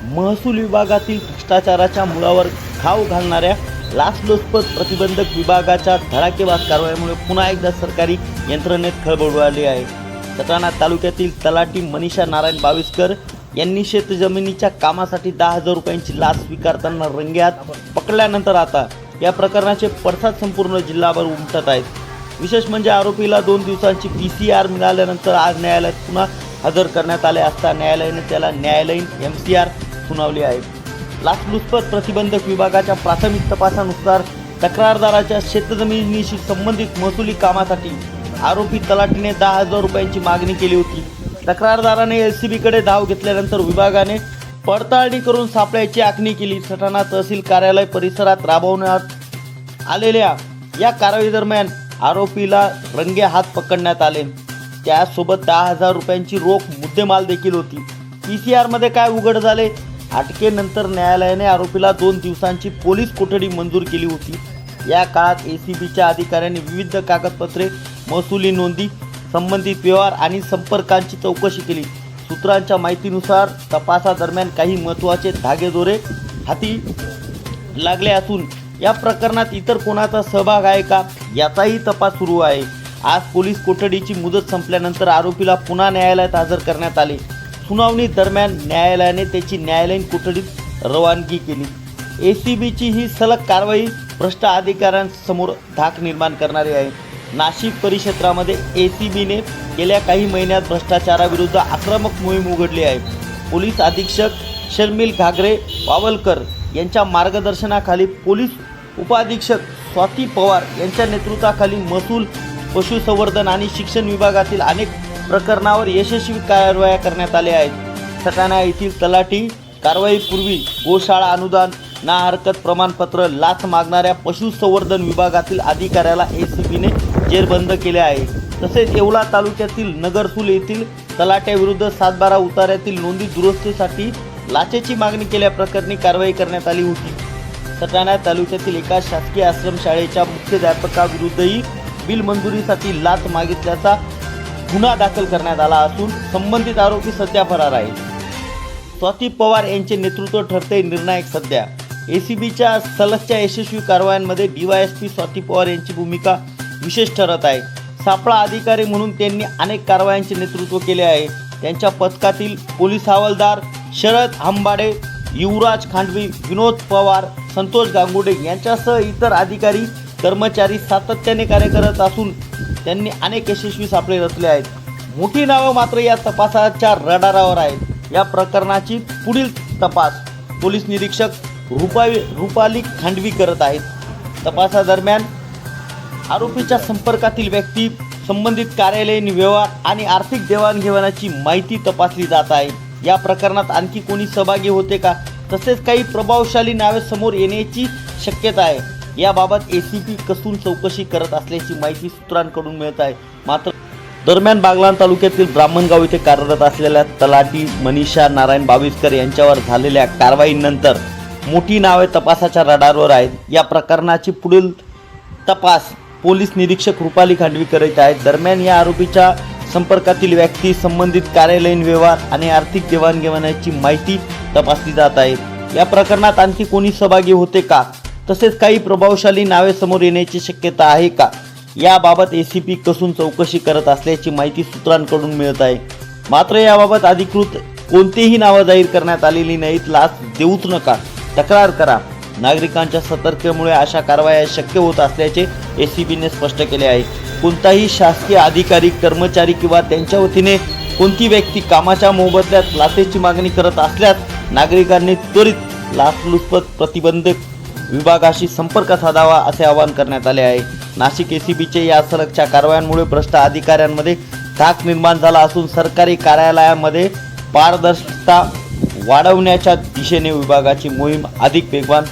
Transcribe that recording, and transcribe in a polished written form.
महसूल विभागातील भ्रष्टाचाराच्या मुळावर घाव घालणाऱ्या लाचलुचपत प्रतिबंधक विभागाच्या धडाकेबाज कारवाईमुळे पुन्हा एकदा सरकारी यंत्रणेत खळबळ उडाली आहे। सटाणा तालुक्यातील तलाठी मनीषा नारायण बाविस्कर यांनी शेतजमिनीच्या कामासाठी 10,000 रुपयांची लाच स्वीकारताना रंगेहात पकडल्यानंतर आता या प्रकरणाचे पडसाद संपूर्ण जिल्हाभर उमटत आहेत। विशेष म्हणजे आरोपीला 2 दिवसांची PCR मिळाल्यानंतर आज न्यायालयात पुन्हा हजर करण्यात आले असता न्यायालयाने त्याला न्यायालयीन MCR सुनावली आहे। लाचलुचपत प्रतिबंधक विभागाच्या प्राथमिक तपासानुसार तक्रारदाराच्या शेतजमिनीशी संबंधित महसुली कामासाठी आरोपी तलाठीने 10,000 रुपयांची मागणी केली होती। तक्रारदाराने LCB कडे धाव घेतल्यानंतर विभागाने पडताळणी करून सापळ्याची आखणी केली। सटाणा तहसील कार्यालय परिसरात राबवण्यात आलेल्या या कारवाई दरम्यान आरोपीला रंगेहात पकडण्यात आले। त्यासोबत 10,000 रुपयांची रोख मुद्देमाल देखील होती। PCR मध्ये काय उघड झाले? अटकेनंतर न्यायालयाने आरोपीला 2 दिवसांची पोलीस कोठडी मंजूर केली होती। या काळात ACBच्या अधिकाऱ्यांनी विविध कागदपत्रे, महसुली नोंदी, संबंधित व्यवहार आणि संपर्कांची चौकशी केली। सूत्रांच्या माहितीनुसार तपासादरम्यान काही महत्त्वाचे धागेदोरे हाती लागले असून या प्रकरणात इतर कोणाचा सहभाग आहे का याचाही तपास सुरू आहे। आज पोलीस कोठडीची मुदत संपल्यानंतर आरोपीला पुन्हा न्यायालयात हजर करण्यात आले। सुनावणी दरम्यान न्यायालयाने त्याची न्यायालयीन कोठडीत रवानगी केली। ACBची ही सलग कारवाई भ्रष्ट अधिकाऱ्यांसमोर धाक निर्माण करणारी आहे। नाशिक परिक्षेत्रामध्ये ACBने गेल्या काही महिन्यात भ्रष्टाचाराविरुद्ध आक्रमक मोहीम उघडली आहे। पोलीस अधीक्षक शर्मिल घागरे वावलकर यांच्या मार्गदर्शनाखाली पोलीस उपअधीक्षक स्वाती पवार यांच्या नेतृत्वाखाली महसूल, पशुसंवर्धन आणि शिक्षण विभागातील अनेक प्रकरणावर यशस्वी कारवाया करण्यात आल्या आहेत। सटाणा येथील तलाठी कारवाईपूर्वी गोशाळा अनुदान, ना हरकत प्रमाणपत्र लाच मागणाऱ्या पशुसंवर्धन विभागातील अधिकाऱ्याला ACBने जेरबंद केले आहे। तसेच येवला तालुक्यातील नगरसूल येथील तलाट्याविरुद्ध 7/12 उतार्यातील नोंदी दुरुस्तीसाठी लाचेची मागणी केल्याप्रकरणी कारवाई करण्यात आली होती। सटाणा तालुक्यातील एका शासकीय आश्रमशाळेच्या मुख्याध्यापकाविरुद्धही बिल मंजुरीसाठी लाच मागितल्याचा गुन्हा दाखल करण्यात आला असून संबंधित आरोपी सध्या फरार आहे। स्वाती पवार यांचे नेतृत्व ठरते निर्णायक। सध्या ACBच्या सलगच्या यशस्वी कारवायांमध्ये DYSP स्वाती पवार यांची भूमिका विशेष ठरत आहे। सापळा अधिकारी म्हणून त्यांनी अनेक कारवायांचे नेतृत्व केले आहे। त्यांच्या पथकातील पोलीस हवालदार शरद हंबाडे, युवराज खांडवी, विनोद पवार, संतोष गांगुडे यांच्यासह इतर अधिकारी कर्मचारी सातत्याने कार्य करत असून त्यांनी अनेक यशस्वी सापळे रचले आहेत। मोठी नावं मात्र या तपासाच्या रडारावर आहेत। या प्रकरणाची पुढील तपास पोलीस निरीक्षक रुपाली खांडवी करत आहेत। तपासादरम्यान आरोपीच्या संपर्कातील व्यक्ती, संबंधित कार्यालयीन व्यवहार आणि आर्थिक देवाणघेवाणाची माहिती तपासली जात आहे। या प्रकरणात आणखी कोणी सहभागी होते का, तसेच काही प्रभावशाली नावे समोर येण्याची शक्यता आहे। याबाबत ACB कसून चौकशी करत असल्याची माहिती सूत्रांकडून मिळत आहे। मात्र दरम्यान बागलाण तालुक्यातील ब्राह्मणगाव येथे कार्यरत असलेल्या तलाठी मनीषा नारायण बाविस्कर यांच्यावर झालेल्या कारवाईनंतर मोठी नावे तपासाच्या रडारवर आहेत। या प्रकरणाची पुढील तपास पोलीस निरीक्षक रुपाली खांडवी करीत आहेत। दरम्यान या आरोपीच्या संपर्कातील व्यक्ती, संबंधित कार्यालयीन व्यवहार आणि आर्थिक देवाणघेवाणाची माहिती तपासली जात आहे। या प्रकरणात आणखी कोणी सहभागी होते का, तसेच काही प्रभावशाली नावे समोर येण्याची शक्यता आहे का याबाबत ACB कसून चौकशी करत असल्याची माहिती सूत्रांकडून मिळत आहे। मात्र याबाबत अधिकृत कोणतीही नावं जाहीर करण्यात आलेली नाहीत। लाच देऊच नका, तक्रार करा। नागरिकांच्या सतर्कतेमुळे अशा कारवाया शक्य होत असल्याचे ACBने स्पष्ट केले आहे। कोणताही शासकीय अधिकारी, कर्मचारी किंवा त्यांच्या वतीने कोणती व्यक्ती कामाच्या मोबदल्यात लाचेची मागणी करत असल्यास नागरिकांनी त्वरित लाचलुचपत प्रतिबंधक विभागाशी संपर्क साधावा असे आवाहन करण्यात आले आहे। नाशिक ACBचे या सलगच्या कारवायांमुळे भ्रष्ट अधिकाऱ्यांमध्ये धाक निर्माण झाला असून सरकारी कार्यालयामध्ये पारदर्शकता वाढवण्याच्या दिशेने विभागाची मोहीम अधिक वेगवान